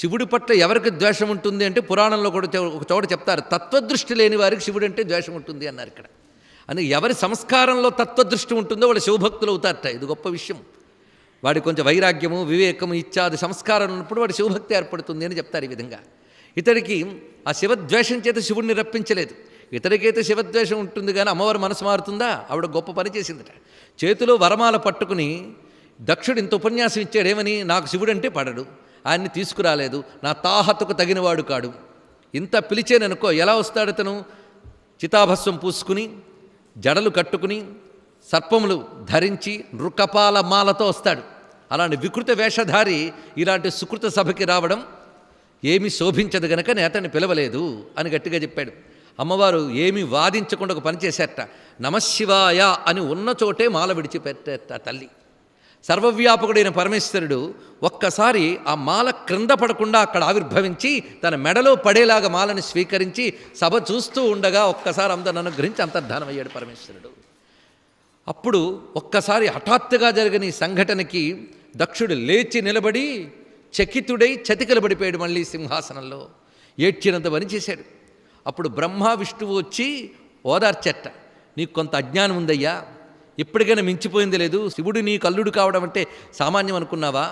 శివుడి పట్ల ఎవరికి ద్వేషం ఉంటుంది అంటే పురాణంలో కూడా ఒక చోట చెప్తారు, తత్వదృష్టి లేని వారికి శివుడు అంటే ద్వేషం ఉంటుంది అన్నారు ఇక్కడ. అని ఎవరి సంస్కారంలో తత్వదృష్టి ఉంటుందో వాళ్ళు శివభక్తులు అవుతారట. ఇది గొప్ప విషయం. వాడి కొంచెం వైరాగ్యము, వివేకము ఇత్యాది సంస్కారం ఉన్నప్పుడు వాడి శివభక్తి ఏర్పడుతుంది అని చెప్తారు. ఈ విధంగా ఇతడికి ఆ శివద్వేషం చేత శివుడిని రప్పించలేదు. ఇతడికైతే శివద్వేషం ఉంటుంది కానీ అమ్మవారు మనసు మారుతుందా? ఆవిడ గొప్ప పని చేసిందట. చేతిలో వరమాల పట్టుకుని దక్షుడు ఇంత ఉపన్యాసం ఇచ్చాడేమని, నాకు శివుడంటే పడడు, ఆయన్ని తీసుకురాలేదు, నా తాహతకు తగినవాడు కాడు. ఇంత పిలిచేననుకో ఎలా వస్తాడు అతను? చితాభస్వం పూసుకుని, జడలు కట్టుకుని, సర్పములు ధరించి, నృకపాల మాలతో వస్తాడు. అలాంటి వికృత వేషధారి ఇలాంటి సుకృత సభకి రావడం ఏమీ శోభించదు గనక నేను అతన్ని పిలవలేదు అని గట్టిగా చెప్పాడు. అమ్మవారు ఏమీ వాదించకుండా ఒక పని చేశారట. నమశివాయ అని ఉన్న చోటే మాల విడిచిపెట్టారట తల్లి. సర్వవ్యాపకుడైన పరమేశ్వరుడు ఒక్కసారి ఆ మాల క్రింద పడకుండా అక్కడ ఆవిర్భవించి తన మెడలో పడేలాగా మాలని స్వీకరించి సభ చూస్తూ ఉండగా ఒక్కసారి అందరిని అనుగ్రహించి అంతర్ధానం అయ్యాడు పరమేశ్వరుడు. అప్పుడు ఒక్కసారి హఠాత్తుగా జరిగిన ఈ సంఘటనకి దక్షుడు లేచి నిలబడి చకితుడై చతికిలబడిపోయాడు. మళ్ళీ సింహాసనంలో ఏడ్చినంత పని చేశాడు. అప్పుడు బ్రహ్మ విష్ణువు వచ్చి ఓదార్చెట్ట, నీకు కొంత అజ్ఞానం ఉందయ్యా, ఇప్పటికైనా మించిపోయింది లేదు, శివుడు నీ కల్లుడు కావడం అంటే సామాన్యం అనుకున్నావా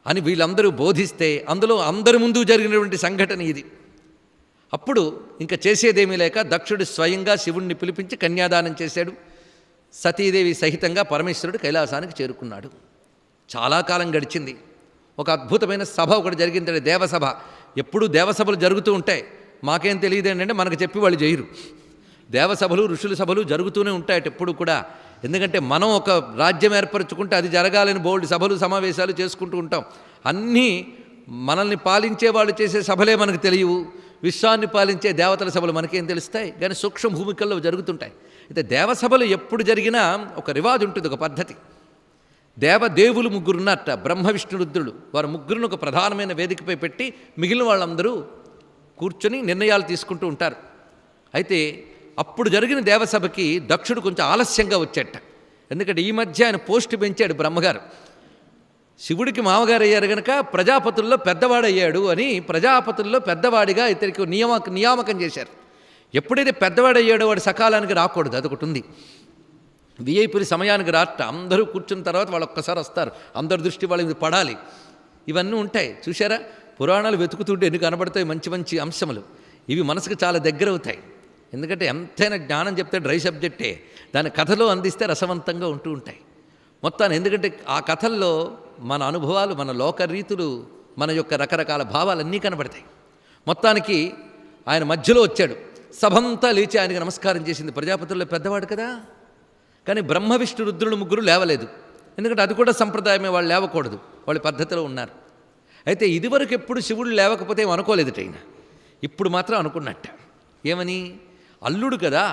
అని వీళ్ళందరూ బోధిస్తే అందులో అందరి ముందు జరిగినటువంటి సంఘటన ఇది. అప్పుడు ఇంకా చేసేదేమీ లేక దక్షుడు స్వయంగా శివుణ్ణి పిలిపించి కన్యాదానం చేశాడు. సతీదేవి సహితంగా పరమేశ్వరుడు కైలాసానికి చేరుకున్నాడు. చాలా కాలం గడిచింది. ఒక అద్భుతమైన సభ ఒకటి జరిగింది, దేవసభ. ఎప్పుడూ దేవసభలు జరుగుతూ ఉంటాయి. మాకేం తెలియదు ఏంటంటే మనకు చెప్పి వాళ్ళు చేయరు. దేవసభలు, ఋషుల సభలు జరుగుతూనే ఉంటాయట ఎప్పుడు కూడా. ఎందుకంటే మనం ఒక రాజ్యం ఏర్పరచుకుంటే అది జరగాలని బోల్డ్ సభలు సమావేశాలు చేసుకుంటూ ఉంటాం. అన్నీ మనల్ని పాలించే వాళ్ళు చేసే సభలే మనకు తెలియవు. విశ్వాన్ని పాలించే దేవతల సభలు మనకేం తెలుస్తాయి, కానీ సూక్ష్మ భూమికల్లో జరుగుతుంటాయి. అయితే దేవసభలు ఎప్పుడు జరిగినా ఒక రివాజు ఉంటుంది, ఒక పద్ధతి. దేవదేవులు ముగ్గురు ఉన్నట్ట, బ్రహ్మ విష్ణు రుద్రుడు. వారు ముగ్గురును ఒక ప్రధానమైన వేదికపై పెట్టి మిగిలిన వాళ్ళందరూ కూర్చొని నిర్ణయాలు తీసుకుంటూ ఉంటారు. అయితే అప్పుడు జరిగిన దేవసభకి దక్షుడు కొంచెం ఆలస్యంగా వచ్చేట. ఎందుకంటే ఈ మధ్య ఆయన పోస్టు పెంచాడు బ్రహ్మగారు. శివుడికి మామగారు అయ్యారు కనుక ప్రజాపతుల్లో పెద్దవాడయ్యాడు అని ప్రజాపతుల్లో పెద్దవాడిగా ఇతనికి నియామకం చేశారు. ఎప్పుడైతే పెద్దవాడయ్యాడో వాడు సకాలానికి రాకూడదు, అదొకటి ఉంది. విఐపీలు సమయానికి రాట, అందరూ కూర్చున్న తర్వాత వాళ్ళు ఒక్కసారి వస్తారు, అందరి దృష్టి వాళ్ళ మీద పడాలి. ఇవన్నీ ఉంటాయి. చూశారా, పురాణాలు వెతుకుతుంటే ఎన్ని కనబడతాయి మంచి మంచి అంశములు. ఇవి మనసుకు చాలా దగ్గర అవుతాయి. ఎందుకంటే ఎంతైనా జ్ఞానం చెప్తే డ్రై సబ్జెక్టే, దాని కథలో అందిస్తే రసవంతంగా ఉంటూ ఉంటాయి మొత్తాన్ని. ఎందుకంటే ఆ కథల్లో మన అనుభవాలు, మన లోకరీతులు, మన యొక్క రకరకాల భావాలన్నీ కనబడతాయి. మొత్తానికి ఆయన మధ్యలో వచ్చాడు. సభంతా లేచి ఆయనకి నమస్కారం చేసింది. ప్రజాపతుల్లో పెద్దవాడు కదా, కానీ బ్రహ్మ విష్ణు రుద్రులు ముగ్గురు లేవలేదు. ఎందుకంటే అది కూడా సంప్రదాయమే, వాళ్ళు లేవకూడదు, వాళ్ళ పద్ధతిలో ఉన్నారు. అయితే ఇదివరకు ఎప్పుడు శివుడు లేవకపోతే ఏమనుకోలేదుట ఆయన. ఇప్పుడు మాత్రం అనుకున్నట్ట. ఏమని? అల్లుడు కదా,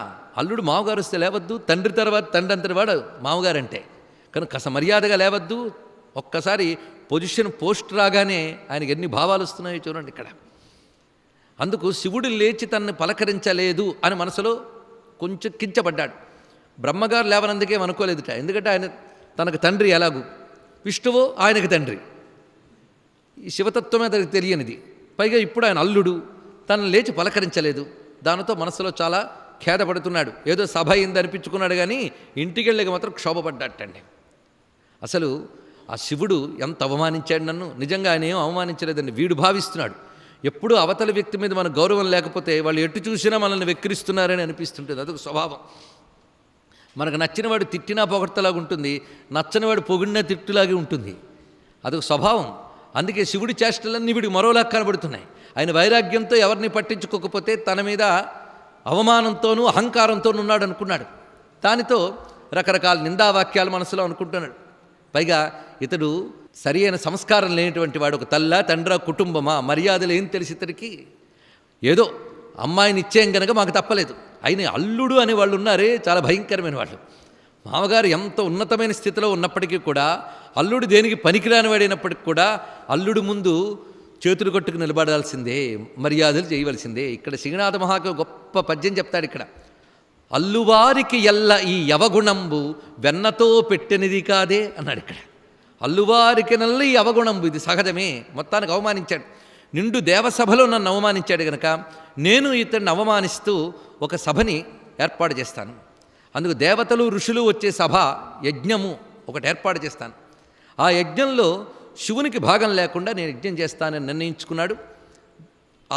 అల్లుడు మామగారు వస్తే లేవద్దు, తండ్రి తర్వాత తండ్రి అంతటి వాడు మామగారంటే, కానీ కస మర్యాదగా లేవద్దు. ఒక్కసారి పోస్ట్ రాగానే ఆయనకి ఎన్ని భావాలు వస్తున్నాయో చూడండి ఇక్కడ. అందుకు శివుడు లేచి తనని పలకరించలేదు అని మనసులో కొంచెం కించబడ్డాడు. బ్రహ్మగారు లేవనందుకే అనుకోలేదుట. ఎందుకంటే ఆయన తనకు తండ్రి ఎలాగూ, విష్ణువు ఆయనకి తండ్రి, ఈ శివతత్వమే అతనికి తెలియనిది. పైగా ఇప్పుడు ఆయన అల్లుడు, తనను లేచి పలకరించలేదు. దానితో మనసులో చాలా ఖేదపడుతున్నాడు. ఏదో సభ అయింది అనిపించుకున్నాడు, కానీ ఇంటికి వెళ్ళక మాత్రం క్షోభపడ్డాటండి. అసలు ఆ శివుడు ఎంత అవమానించాడు నన్ను, నిజంగా ఆయన ఏం అవమానించలేదండి, వీడు భావిస్తున్నాడు. ఎప్పుడూ అవతల వ్యక్తి మీద మన గౌరవం లేకపోతే వాళ్ళు ఎటు చూసినా మనల్ని వెక్కిరిస్తున్నారని అనిపిస్తుంటుంది. అదొక స్వభావం. మనకు నచ్చినవాడు తిట్టినా పొగడ్తలాగా ఉంటుంది, నచ్చనివాడు పొగిడినా తిట్టులాగే ఉంటుంది. అదొక స్వభావం. అందుకే శివుడి చేష్టలన్నీ వీడికి మరోలా కనబడుతున్నాయి. ఆయన వైరాగ్యంతో ఎవరిని పట్టించుకోకపోతే తన మీద అవమానంతోనూ అహంకారంతోనూ ఉన్నాడు అనుకున్నాడు. దానితో రకరకాల నిందావాక్యాలు మనసులో అనుకుంటున్నాడు. పైగా ఇతడు సరి అయిన సంస్కారం లేనటువంటి వాడు, ఒక తల్ల తండ్ర కుటుంబమా, మర్యాదలు ఏం తెలిసి ఇతడికి. ఏదో అమ్మాయిని ఇచ్చేం కనుక మాకు తప్పలేదు. అయిన అల్లుడు అనే వాళ్ళు ఉన్నారే, చాలా భయంకరమైన వాళ్ళు. మామగారు ఎంత ఉన్నతమైన స్థితిలో ఉన్నప్పటికీ కూడా, అల్లుడు దేనికి పనికిరాని వాడైనప్పటికీ కూడా అల్లుడు ముందు చేతులు కొట్టుకు నిలబడాల్సిందే, మర్యాదలు చేయవలసిందే. ఇక్కడ శ్రీనాథ మహాకవి గొప్ప పద్యం చెప్తాడు ఇక్కడ. అల్లువారికి ఎల్ల ఈ యవగుణంబు వెన్నతో పెట్టినది కాదే అన్నాడు ఇక్కడ. అల్లువారికి నల్ల ఈ అవగుణంబు, ఇది సహజమే. మొత్తానికి అవమానించాడు. నిండు దేవసభలో నన్ను అవమానించాడు గనక నేను ఇతన్ని అవమానిస్తూ ఒక సభని ఏర్పాటు చేస్తాను. అందుకు దేవతలు ఋషులు వచ్చే సభ యజ్ఞము ఒకటి ఏర్పాటు చేస్తాను. ఆ యజ్ఞంలో శివునికి భాగం లేకుండా నేను యజ్ఞం చేస్తానని నిర్ణయించుకున్నాడు.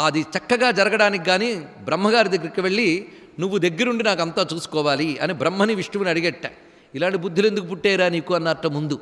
అది చక్కగా జరగడానికి కానీ బ్రహ్మగారి దగ్గరికి వెళ్ళి నువ్వు దగ్గరుండి నాకు అంతా చూసుకోవాలి అని బ్రహ్మని విష్ణువుని అడిగట్ట. ఇలాంటి బుద్ధులు ఎందుకు పుట్టేరా నీకు అన్నట్ట ముందు.